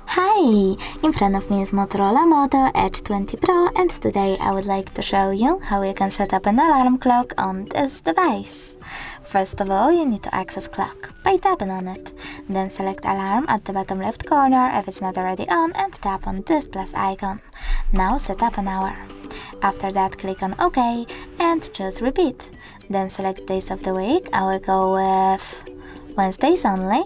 Hi! In front of me is Motorola Moto Edge 20 Pro, and today I would like to show you how you can set up an alarm clock on this device. First of all, you need to access clock by tapping on it. Then select alarm at the bottom left corner if it's not already on and tap on this plus icon. Now set up an hour. After that, click on OK and choose repeat. Then select days of the week. I will go with Wednesdays only.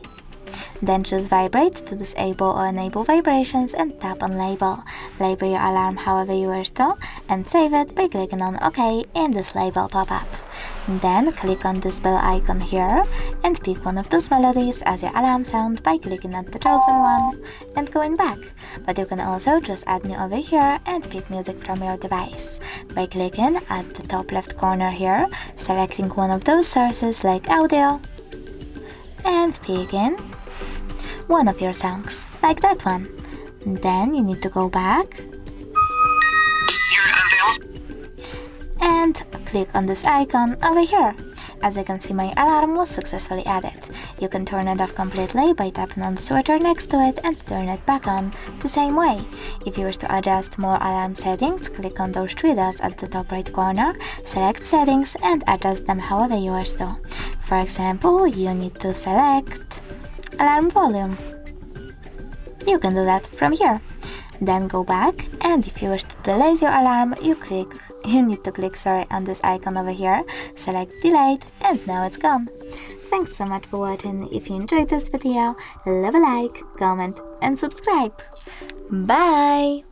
Then choose vibrate to disable or enable vibrations and tap on label. Label your alarm however you wish to and save it by clicking on OK in this label pop-up. Then click on this bell icon here and pick one of those melodies as your alarm sound by clicking on the chosen one and going back. But you can also just add new over here and pick music from your device by clicking at the top left corner here, selecting one of those sources like audio and picking one of your songs, like that one. Then you need to go back and click on this icon over here. As you can see, my alarm was successfully added. You can turn it off completely by tapping on the switcher next to it and turn it back on the same way. If you wish to adjust more alarm settings, click on those three dots at the top right corner, select settings and adjust them however you wish to. For example, you need to select alarm volume. You can do that from here. Then go back, and if you wish to delete your alarm, you need to click on this icon over here, select delete, and now it's gone. Thanks so much for watching. If you enjoyed this video, leave a like, comment and subscribe. Bye!